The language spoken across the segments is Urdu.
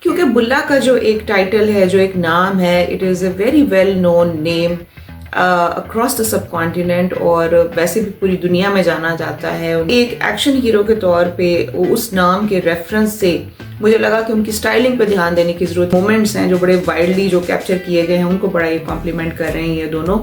کیونکہ بلا کا جو ایک ٹائٹل ہے، جو ایک نام ہے، it is a very well known name across the subcontinent, اور ویسے بھی پوری دنیا میں جانا جاتا ہے. ایک ایکشن ہیرو کے طور پہ اس نام کے ریفرنس سے مجھے لگا کہ ان کی سٹائلنگ پہ دھیان دینے کی ضرورت. مومنٹس ہیں جو بڑے وائلڈلی جو کیپچر کیے گئے ہیں، ان کو بڑا ہی کمپلیمنٹ کر رہے ہیں یہ دونوں.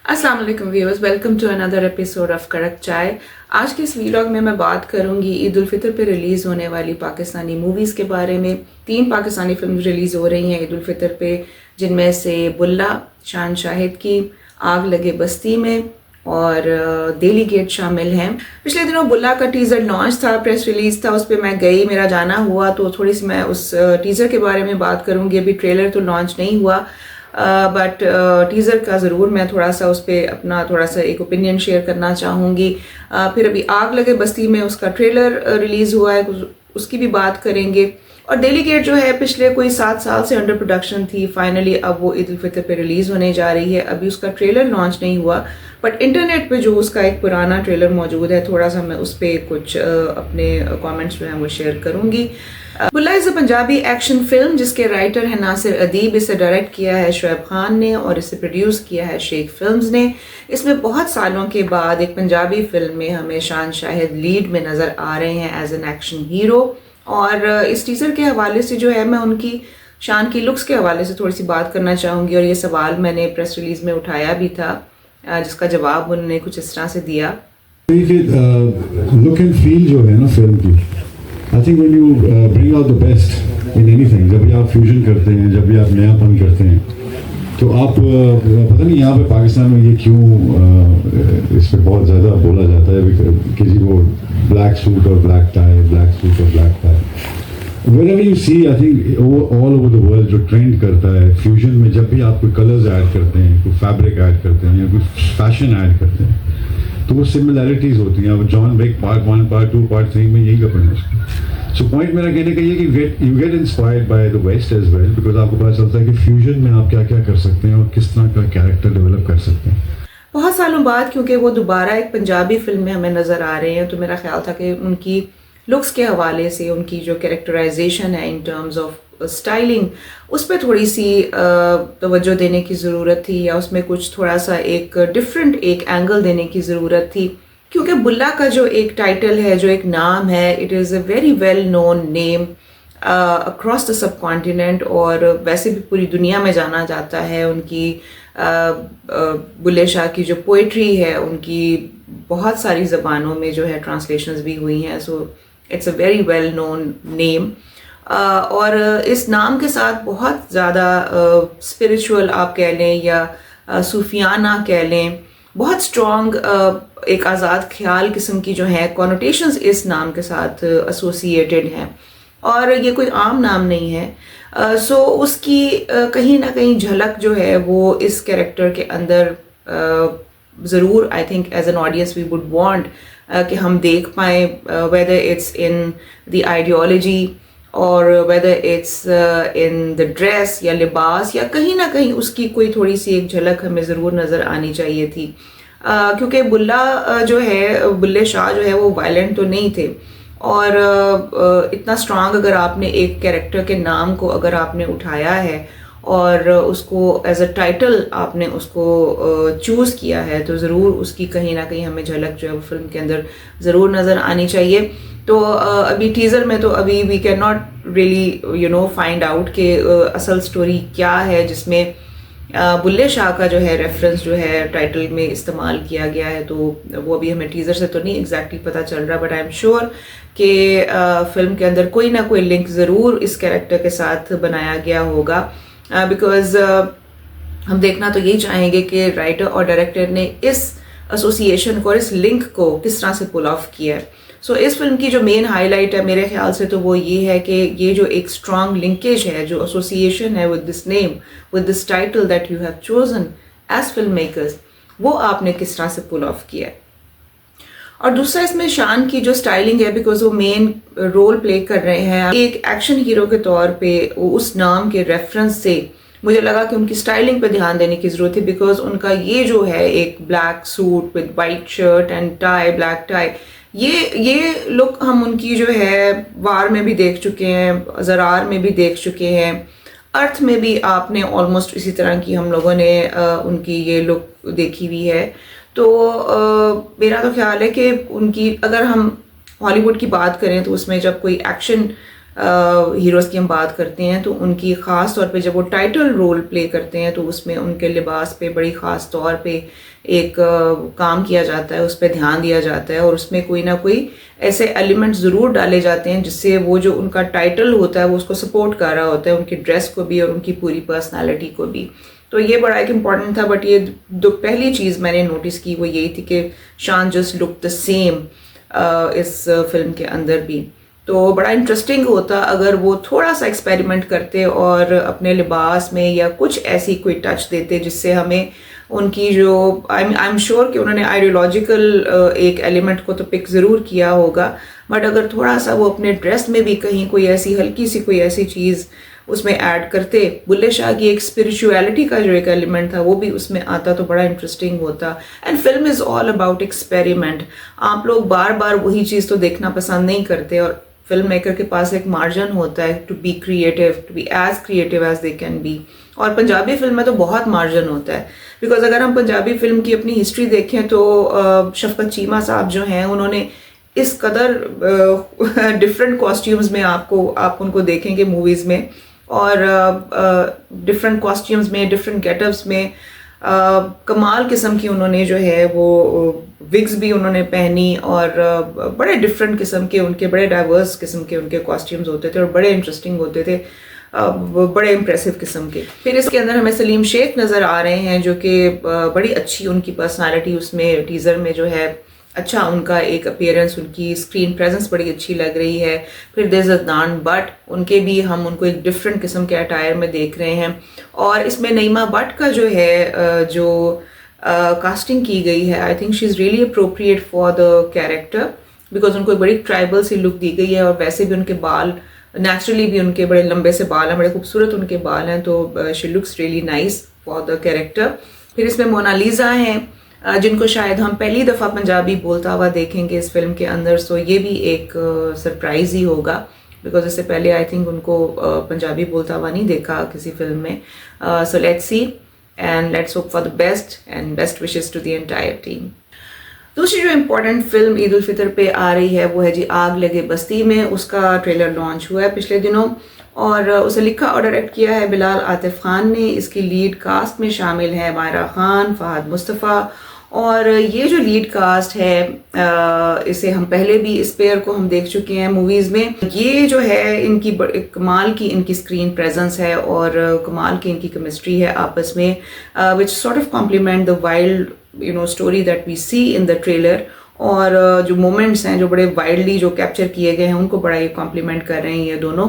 السلام علیکم viewers, welcome to another episode of Karak Chai. آج کے اس ویلاگ میں بات کروں گی عید الفطر پہ ریلیز ہونے والی پاکستانی موویز کے بارے میں. 3 پاکستانی فلم ریلیز ہو رہی ہیں عید الفطر پہ، جن میں سے بلا شان شاہد کی، آگ لگے بستی میں اور دیلی گیٹ شامل ہیں. پچھلے دنوں بلا کا ٹیزر لانچ تھا، پریس ریلیز تھا، اس پہ میں گئی، میرا جانا ہوا، تو تھوڑی سی میں اس ٹیزر کے بارے میں بات کروں گی. ابھی ٹریلر تو لانچ نہیں ہوا، بٹ ٹیزر کا ضرور میں تھوڑا سا اس پہ اپنا تھوڑا سا ایک اوپینین شیئر کرنا چاہوں گی. پھر ابھی آگ لگے بستی میں اس کا ٹریلر ریلیز ہوا ہے، اس کی بھی بات کریں گے. اور ڈیلی گیٹ جو ہے پچھلے کوئی 7 سال سے انڈر پروڈکشن تھی، فائنلی اب وہ عید الفطر پہ ریلیز ہونے جا رہی ہے. ابھی اس کا ٹریلر لانچ نہیں ہوا، بٹ انٹرنیٹ پہ جو اس کا ایک پرانا ٹریلر موجود ہے، تھوڑا سا میں اس پہ کچھ اپنے کامنٹس جو ہیں وہ شیئر کروں گی. بلا از اے پنجابی ایکشن فلم جس کے رائٹر ہیں ناصر ادیب. اسے ڈائریکٹ کیا ہے شعیب خان نے اور اسے پروڈیوس کیا ہے شیخ فلمز نے. اس میں بہت سالوں کے بعد ایک پنجابی فلم میں ہمیں شان شاہد لیڈ میں نظر آ رہے ہیں ایز این ایکشن ہیرو. اور اس ٹیزر کے حوالے سے جو ہے میں ان کی شان کی لکس کے حوالے سے تھوڑی سی بات کرنا چاہوں گی. اور یہ سوال میں نے پریس ریلیز میں اٹھایا بھی تھا، جس کا جواب انہوں نے کچھ اس طرح سے دیا. لک اینڈ فیل جو ہے نا فلم کی، I think when you bring out the best in any thing, جب بھی آپ فیوژن کرتے ہیں، جب بھی آپ نیا پن کرتے ہیں، تو آپ پتہ نہیں یہاں پہ پاکستان میں یہ کیوں اس پہ بہت زیادہ بولا جاتا ہے کسی کو بلیک سوٹ اور بلیک ٹائی، بلیک سوٹ اور black tie. wherever you see, I think all over the world جو ٹرینڈ کرتا ہے فیوژن میں، جب بھی آپ کوئی کلرز ایڈ کرتے ہیں، کوئی فیبرک ایڈ کرتے ہیں یا کوئی فیشن ایڈ کرتے ہیں، تو وہ سملیرٹیز ہوتی ہیں. اب جان ویک پارٹ 1 پارٹ 2 پارٹ 3 میں یہی کپڑے ہیں اس کو. سو پوائنٹ میرا کہنے کا یہ کہ you get inspired by the west as well, because آپ کو پتہ چلتا ہے کہ فیوژن میں آپ کیا کیا کر سکتے ہیں اور کس طرح کا کیریکٹر ڈیولپ کر سکتے ہیں. بہت سالوں بعد کیونکہ وہ دوبارہ ایک پنجابی فلم میں ہمیں نظر آ رہے ہیں، تو میرا خیال تھا کہ ان کی لکس کے حوالے سے، ان کی جو کیریکٹرائزیشن ہے ان ٹرمز آف اسٹائلنگ، اس پہ تھوڑی سی توجہ دینے کی ضرورت تھی، یا اس میں کچھ تھوڑا سا ایک ڈفرینٹ ایک اینگل دینے کی ضرورت تھی. کیونکہ بلا کا جو ایک ٹائٹل ہے، جو ایک نام ہے، it is a very well known name across the subcontinent, اور ویسے بھی پوری دنیا میں جانا جاتا ہے. ان کی بلے شاہ کی جو پوئٹری ہے، ان کی بہت ساری زبانوں میں جو ہے ٹرانسلیشنز بھی ہوئی ہیں. So it's a very well known name, اور اس نام کے ساتھ بہت زیادہ اسپریچول آپ کہہ لیں یا صوفیانہ کہہ لیں، بہت اسٹرانگ ایک آزاد خیال قسم کی جو ہے کونوٹیشنز اس نام کے ساتھ ایسوسیٹیڈ ہیں، اور یہ کوئی عام نام نہیں ہے. سو اس کی کہیں نہ کہیں جھلک جو ہے وہ اس کیریکٹر کے اندر ضرور I think as an audience we would want کہ ہم دیکھ پائیں، whether it's in the ideology اور whether it's in the dress یا لباس، یا کہیں نہ کہیں اس کی کوئی تھوڑی سی ایک جھلک ہمیں ضرور نظر آنی چاہیے تھی. کیونکہ بلا جو ہے، بلے شاہ جو ہے، وہ وائلنٹ تو نہیں تھے، اور اتنا اسٹرانگ اگر آپ نے ایک کیریکٹر کے نام کو اگر آپ نے اٹھایا ہے اور اس کو ایز اے ٹائٹل آپ نے اس کو چوز کیا ہے، تو ضرور اس کی کہیں نہ کہیں ہمیں جھلک جو ہے وہ فلم کے اندر ضرور نظر آنی چاہیے. تو ابھی ٹیزر میں تو ابھی we cannot really find out کہ اصل سٹوری کیا ہے، جس میں بلے شاہ کا جو ہے ریفرنس جو ہے ٹائٹل میں استعمال کیا گیا ہے. تو وہ ابھی ہمیں ٹیزر سے تو نہیں ایگزیکٹلی پتہ چل رہا، بٹ آئی ایم شیور کہ فلم کے اندر کوئی نہ کوئی لنک ضرور اس کیریکٹر کے ساتھ بنایا گیا ہوگا. بیکاز ہم دیکھنا تو یہی چاہیں گے کہ رائٹر اور ڈائریکٹر نے اس ایسوسیشن کو اور اس لنک کو کس طرح سے پل آف کیا ہے. سو اس فلم کی جو مین ہائی لائٹ ہے میرے خیال سے تو وہ یہ ہے کہ یہ جو ایک اسٹرانگ لنکیج ہے، جو ایسوسیشن ہے with this name, with this title that you have chosen as film makers, وہ آپ نے کس طرح سے پل آف کیا ہے. اور دوسرا اس میں شان کی جو سٹائلنگ ہے، بیکاز وہ مین رول پلے کر رہے ہیں ایک ایکشن ہیرو کے طور پہ، اس نام کے ریفرنس سے مجھے لگا کہ ان کی سٹائلنگ پہ دھیان دینے کی ضرورت ہے. بیکاز ان کا یہ جو ہے ایک black suit with white shirt and tie, black tie, یہ لک ہم ان کی جو ہے وار میں بھی دیکھ چکے ہیں, زرار میں بھی دیکھ چکے ہیں, ارتھ میں بھی آپ نے آلموسٹ اسی طرح کی ہم لوگوں نے ان کی یہ لک دیکھی ہوئی ہے. تو میرا تو خیال ہے کہ ان کی اگر ہم ہالی ووڈ کی بات کریں تو اس میں جب کوئی ایکشن ہیروز کی ہم بات کرتے ہیں تو ان کی خاص طور پہ جب وہ ٹائٹل رول پلے کرتے ہیں تو اس میں ان کے لباس پہ بڑی خاص طور پہ ایک کام کیا جاتا ہے, اس پہ دھیان دیا جاتا ہے, اور اس میں کوئی نہ کوئی ایسے ایلیمنٹ ضرور ڈالے جاتے ہیں جس سے وہ جو ان کا ٹائٹل ہوتا ہے وہ اس کو سپورٹ کر رہا ہوتا ہے, ان کی ڈریس کو بھی اور ان کی پوری پرسنالٹی کو بھی. تو یہ بڑا ایک امپورٹنٹ تھا. بٹ یہ پہلی چیز میں نے نوٹس کی وہ یہی تھی کہ Shaan just look the same اس فلم کے اندر بھی. تو بڑا انٹرسٹنگ ہوتا اگر وہ تھوڑا سا ایکسپیریمنٹ کرتے اور اپنے لباس میں یا کچھ ایسی کوئی ٹچ دیتے جس سے ہمیں ان کی جو آئی ایم شیور کہ انہوں نے آئیڈیولوجیکل ایک ایلیمنٹ کو تو پک ضرور کیا ہوگا, بٹ اگر تھوڑا سا وہ اپنے ڈریس میں بھی کہیں کوئی ایسی ہلکی سی کوئی ایسی چیز اس میں ایڈ کرتے, بلے شاہ کی ایک اسپریچویلٹی کا جو ایک ایلیمنٹ تھا وہ بھی اس میں آتا تو بڑا انٹرسٹنگ ہوتا. And film is all about experiment. آپ لوگ بار بار وہی چیز تو دیکھنا پسند نہیں کرتے, اور فلم میکر کے پاس ایک مارجن ہوتا ہے to be creative, to be as creative as they can be. اور پنجابی فلم میں تو بہت مارجن ہوتا ہے, بیکاز اگر ہم پنجابی فلم کی اپنی ہسٹری دیکھیں تو شفقت چیمہ صاحب جو ہیں انہوں نے اس قدر ڈفرینٹ کاسٹیومز میں آپ ان کو دیکھیں گے موویز میں, اور ڈفرینٹ کاسٹیومز میں ڈفرینٹ گیٹ اپس میں کمال قسم کی انہوں نے جو ہے وہ وگز بھی انہوں نے پہنی, اور بڑے ڈفرینٹ قسم کے ان کے بڑے ڈائیورس قسم کے ان کے کاسٹیومز ہوتے تھے اور بڑے انٹرسٹنگ ہوتے تھے, بڑے امپریسو قسم کے. پھر اس کے اندر ہمیں سلیم شیخ نظر آ رہے ہیں جو کہ بڑی اچھی ان کی پرسنالٹی اس میں ٹیزر میں جو ہے اچھا ان کا ایک اپیئرنس, ان کی اسکرین پریزنس بڑی اچھی لگ رہی ہے. پھر دیر عدنان بٹ, ان کے بھی ہم ان کو ایک ڈفرینٹ قسم کے اٹائر میں دیکھ رہے ہیں. اور اس میں نعیمہ بٹ کا جو ہے جو کاسٹنگ کی گئی ہے, I think she is really appropriate for the character, because ان کو ایک بڑی ٹرائبل سی لک دی گئی ہے, اور ویسے بھی ان کے بال نیچرلی بھی ان کے بڑے لمبے سے بال ہیں, بڑے خوبصورت ان کے بال ہیں, تو she looks really nice for the character. پھر اس میں مونالیزا ہیں جن کو شاید ہم پہلی دفعہ پنجابی بولتا ہوا دیکھیں گے اس فلم کے اندر, سو یہ بھی ایک سرپرائز ہی ہوگا, بیکاز اس سے پہلے آئی تھنک ان کو پنجابی بولتا ہوا نہیں دیکھا کسی فلم میں. So let's see and let's hope for the best and best wishes to the entire team. دوسری جو امپورٹنٹ فلم عید الفطر پہ آ رہی ہے وہ ہے جی آگ لگے بستی میں. اس کا ٹریلر لانچ ہوا ہے پچھلے دنوں, اور اسے لکھا اور ڈائریکٹ کیا ہے بلال عاطف خان نے. اس کی لیڈ کاسٹ میں شامل ہیں مائرہ خان, فہد مصطفیٰ, اور یہ جو لیڈ کاسٹ ہے اسے ہم پہلے بھی اس پیئر کو ہم دیکھ چکے ہیں موویز میں. یہ جو ہے ان کی کمال کی ان کی اسکرین پریزنس ہے اور کمال کی ان کی کیمسٹری ہے آپس میں, which sort of complement the wild story that we see in the trailer. اور جو مومنٹس ہیں جو بڑے وائلڈلی جو کیپچر کیے گئے ہیں ان کو بڑا یہ کمپلیمنٹ کر رہے ہیں یہ دونوں.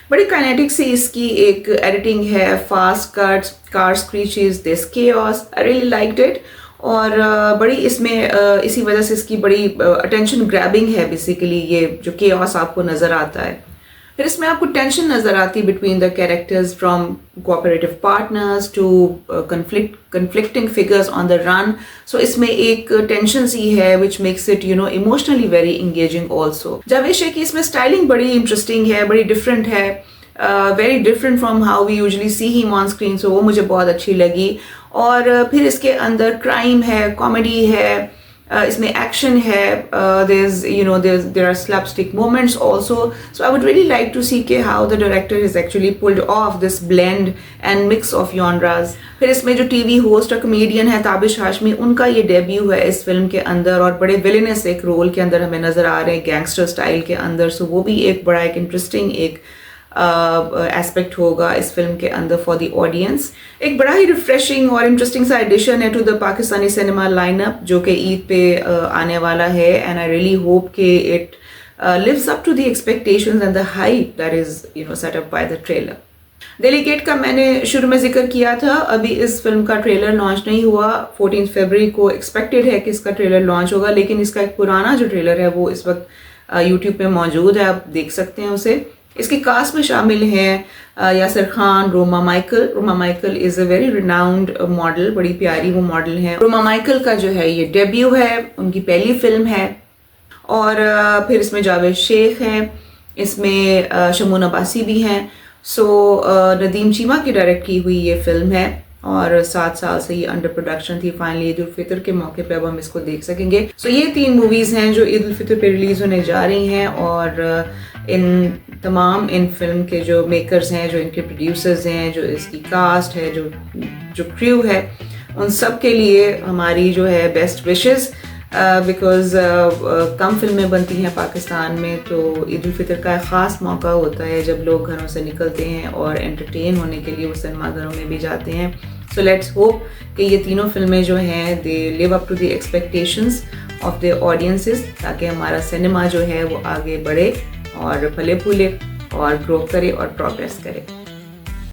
بڑی کائنیٹک سی اس کی ایک ایڈیٹنگ ہے, fast cuts, car screeches, this cues, I really liked it. اور بڑی اس میں اسی وجہ سے اس کی بڑی اٹینشن گریبنگ ہے بیسیکلی یہ جو کیوس آپ کو نظر آتا ہے. پھر اس میں آپ کو ٹینشن نظر آتی between the characters from cooperative partners to conflicting figures on the run. So اس میں ایک ٹینشن سی ہے which makes it emotionally very engaging also. Javed Sheikh کی اس میں اسٹائلنگ بڑی انٹرسٹنگ ہے, بڑی ڈفرینٹ ہے, very different from how we usually see him on screen, so وہ مجھے بہت اچھی لگی. اور پھر اس کے اندر کرائم ہے, کامیڈی ہے, اس میں ایکشن ہے, there are slapstick moments also. So I would really like to see how the director has actually pulled off this blend and mix of genres. پھر اس میں جو ٹی وی ہوسٹ اور کمیڈین ہے تابش ہاشمی, ان کا یہ ڈیبیو ہے اس فلم کے اندر, اور بڑے ویلنس ایک رول کے اندر ہمیں نظر آ رہے ہیں گینگسٹر سٹائل کے اندر. سو وہ بھی ایک بڑا ایک انٹرسٹنگ ایک ایسپیکٹ ہوگا اس فلم کے اندر فار دی آڈینس. ایک بڑا ہی ریفریشنگ اور انٹرسٹنگ سا ایڈیشن ہے to the Pakistani cinema line up جو کہ عید پہ آنے والا ہے, اینڈ آئی ریئلی ہوپ کہ it lives up to the expectations and the hype that is set up by the trailer. Delegate کا میں نے شروع میں ذکر کیا تھا, ابھی اس فلم کا ٹریلر لانچ نہیں ہوا. 14 فروری کو ایکسپیکٹڈ ہے کہ اس کا ٹریلر لانچ ہوگا, لیکن اس کا ایک پرانا جو ٹریلر ہے وہ اس وقت یوٹیوب پہ موجود ہے, آپ دیکھ سکتے ہیں اسے. اس کی کاسٹ میں شامل ہیں Yasir Khan, Roma Michael. Roma Michael is a very renowned model, بڑی پیاری وہ ماڈل ہیں. روما مائیکل کا جو ہے یہ ڈیبیو ہے, ان کی پہلی فلم ہے, اور پھر اس میں جاوید شیخ ہیں, اس میں شمون عباسی بھی ہیں. سو ندیم چیمہ کی ڈائریکٹ کی ہوئی یہ فلم ہے اور 7 سال سے یہ انڈر پروڈکشن تھی. فائنلی عید الفطر کے موقع پہ اب ہم اس کو دیکھ سکیں گے. سو یہ 3 موویز ہیں جو عید الفطر پہ ریلیز ہونے جا رہی ہیں, اور ان فلم کے جو میکرز ہیں, جو ان کے پروڈیوسرز ہیں, جو اس کی کاسٹ ہے, جو کریو ہے, ان سب کے لیے ہماری جو ہے بیسٹ وشز, بیکاز کم فلمیں بنتی ہیں پاکستان میں, تو عید الفطر کا ایک خاص موقع ہوتا ہے جب لوگ گھروں سے نکلتے ہیں اور انٹرٹین ہونے کے لیے وہ سنیما گھروں میں بھی جاتے ہیں. سو لیٹس ہوپ کہ یہ تینوں فلمیں جو ہیں they live up to the expectations of the audiences, تاکہ ہمارا سنیما جو ہے وہ آگے بڑھے اور پھلے پھولے اور گرو کرے اور پروگریس کرے.